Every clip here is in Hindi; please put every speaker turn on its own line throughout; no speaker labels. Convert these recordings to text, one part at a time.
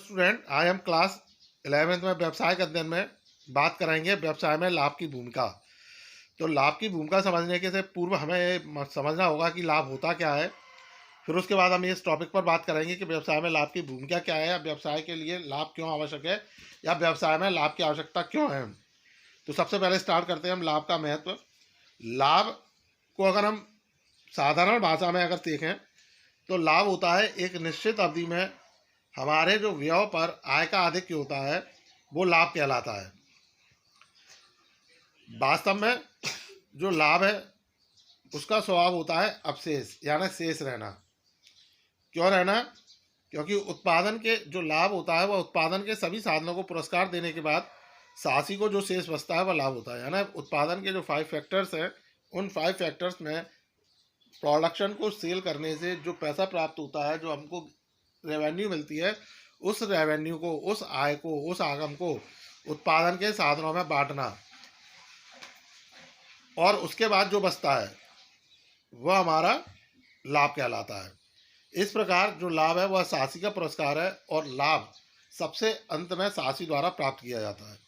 Student I am class 11th में व्यवसाय के अध्ययन में बात करेंगे व्यवसाय में लाभ की भूमिका। तो लाभ की भूमिका समझने के से पूर्व हमें ये समझना होगा कि लाभ होता क्या है। फिर उसके बाद हम इस टॉपिक पर बात करेंगे कि व्यवसाय में लाभ की भूमिका क्या है, या व्यवसाय के लिए लाभ क्यों आवश्यक है, या व्यवसाय में लाभ की आवश्यकता क्यों है। तो सबसे पहले स्टार्ट करते हैं हम लाभ का महत्व। लाभ को अगर हम साधारण भाषा में अगर देखें तो लाभ होता है एक निश्चित अवधि में हमारे जो व्यय पर आय का आधिक्य होता है, वो लाभ कहलाता है। वास्तव में जो लाभ है उसका स्वभाव होता है अवशेष यानी शेष रहना। क्यों रहना? क्योंकि उत्पादन के जो लाभ होता है वह उत्पादन के सभी साधनों को पुरस्कार देने के बाद सासी को जो शेष बचता है वह लाभ होता है। यानी उत्पादन के जो 5 फैक्टर्स हैं, उन 5 फैक्टर्स में प्रोडक्शन को सेल करने से जो पैसा प्राप्त होता है, जो हमको रेवेन्यू मिलती है, उस रेवेन्यू को, उस आय को, उस आगम को उत्पादन के साधनों में बांटना, और उसके बाद जो बचता है वह हमारा लाभ कहलाता है। इस प्रकार जो लाभ है वह सासी का पुरस्कार है, और लाभ सबसे अंत में सासी द्वारा प्राप्त किया जाता है।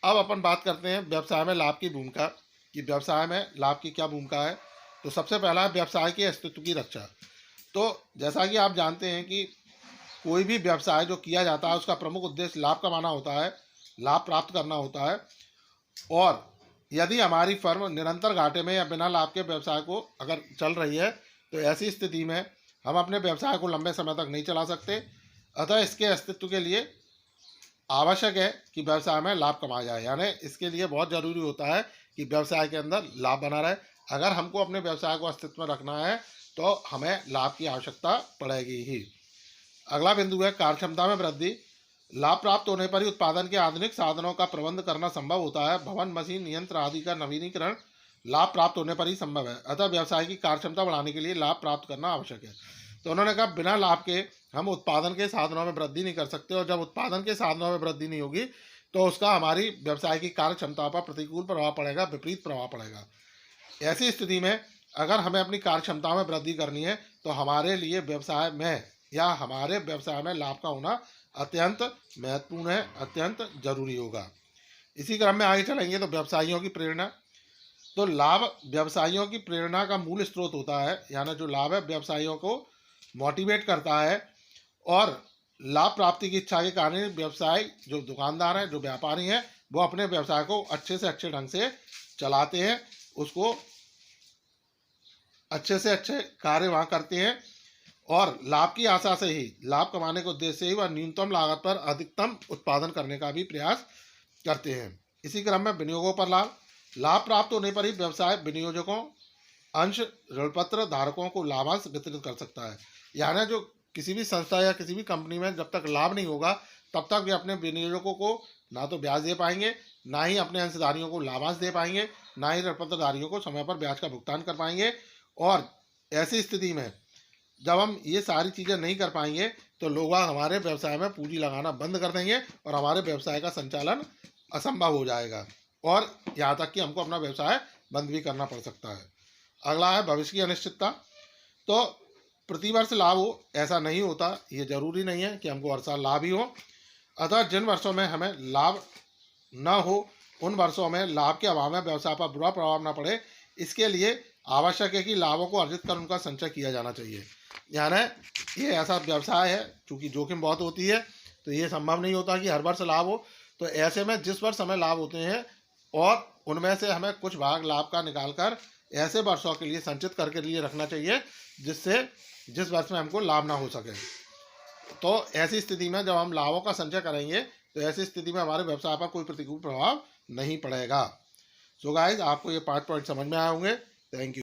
अब अपन बात करते हैं व्यवसाय में लाभ की भूमिका, कि व्यवसाय में लाभ की क्या भूमिका है। तो सबसे पहला है व्यवसाय के अस्तित्व की रक्षा। तो जैसा कि आप जानते हैं कि कोई भी व्यवसाय जो किया जाता है उसका प्रमुख उद्देश्य लाभ कमाना होता है, लाभ प्राप्त करना होता है। और यदि हमारी फर्म निरंतर घाटे में या बिना लाभ के व्यवसाय को अगर चल रही है, तो ऐसी स्थिति में हम अपने व्यवसाय को लंबे समय तक नहीं चला सकते। अतः इसके अस्तित्व के लिए आवश्यक है कि व्यवसाय में लाभ कमाया जाए, यानी इसके लिए बहुत ज़रूरी होता है कि व्यवसाय के अंदर लाभ बना रहे। अगर हमको अपने व्यवसाय को अस्तित्व में रखना है तो हमें लाभ की आवश्यकता पड़ेगी ही। अगला बिंदु है कार्यक्षमता में वृद्धि। लाभ प्राप्त होने पर ही उत्पादन के आधुनिक साधनों का प्रबंध करना संभव होता है। भवन, मशीन, यंत्र आदि का नवीनीकरण लाभ प्राप्त होने पर ही संभव है। अतः व्यवसाय की कार्यक्षमता बढ़ाने के लिए लाभ प्राप्त करना आवश्यक है। तो उन्होंने कहा बिना लाभ के हम उत्पादन के साधनों में वृद्धि नहीं कर सकते, और जब उत्पादन के साधनों में वृद्धि नहीं होगी तो उसका हमारी व्यवसाय की कार्यक्षमता पर प्रतिकूल प्रभाव पड़ेगा, विपरीत प्रभाव पड़ेगा। ऐसी स्थिति में अगर हमें अपनी कार्यक्षमता में वृद्धि करनी है तो हमारे लिए व्यवसाय में या हमारे व्यवसाय में लाभ का होना अत्यंत महत्वपूर्ण है, अत्यंत जरूरी होगा। इसी क्रम में आगे चलेंगे तो व्यवसायियों की प्रेरणा। तो लाभ व्यवसायियों की प्रेरणा का मूल स्रोत होता है, यानी जो लाभ है व्यवसायियों को मोटिवेट करता है, और लाभ प्राप्ति की इच्छा के कारण व्यवसाय जो दुकानदार हैं, जो व्यापारी हैं, वो अपने व्यवसाय को अच्छे से अच्छे ढंग से चलाते हैं, उसको अच्छे से अच्छे कार्य वहाँ करते हैं, और लाभ की आशा से ही, लाभ कमाने के उद्देश्य से ही वह न्यूनतम लागत पर अधिकतम उत्पादन करने का भी प्रयास करते हैं। इसी क्रम में विनियोगों पर लाभ। लाभ प्राप्त होने पर ही व्यवसाय विनियोजकों, अंश ऋणपत्र धारकों को लाभांश वितरित कर सकता है। यानी जो किसी भी संस्था या किसी भी कंपनी में जब तक लाभ नहीं होगा तब तक वे अपने विनियोजकों को ना तो ब्याज दे पाएंगे, ना ही अपने अंशधारियों को लाभांश दे पाएंगे, ना ही ऋणपत्रधारियों को समय पर ब्याज का भुगतान कर पाएंगे। और ऐसी स्थिति में जब हम ये सारी चीज़ें नहीं कर पाएंगे तो लोग हमारे व्यवसाय में पूंजी लगाना बंद कर देंगे, और हमारे व्यवसाय का संचालन असंभव हो जाएगा, और यहाँ तक कि हमको अपना व्यवसाय बंद भी करना पड़ सकता है। अगला है भविष्य की अनिश्चितता। तो प्रतिवर्ष लाभ हो ऐसा नहीं होता, ये जरूरी नहीं है कि हमको हर साल लाभ ही हो। अतः जिन वर्षों में हमें लाभ न हो उन वर्षों में लाभ के अभाव में व्यवसाय पर बुरा प्रभाव न पड़े, इसके लिए आवश्यक है कि लाभों को अर्जित कर उनका संचय किया जाना चाहिए। यानी ये ऐसा व्यवसाय है, चूँकि जोखिम बहुत होती है, तो ये संभव नहीं होता कि हर वर्ष लाभ हो। तो ऐसे में जिस वर्ष हमें लाभ होते हैं और उनमें से हमें कुछ भाग लाभ का निकाल कर ऐसे वर्षों के लिए संचित करके लिए रखना चाहिए जिससे जिस वर्ष में हमको लाभ ना हो सके। तो ऐसी स्थिति में जब हम लाभों का संचय करेंगे तो ऐसी स्थिति में हमारे व्यवसाय पर कोई प्रतिकूल प्रभाव नहीं पड़ेगा। सो गाइस, आपको ये 5 पॉइंट समझ में आए होंगे। Thank you.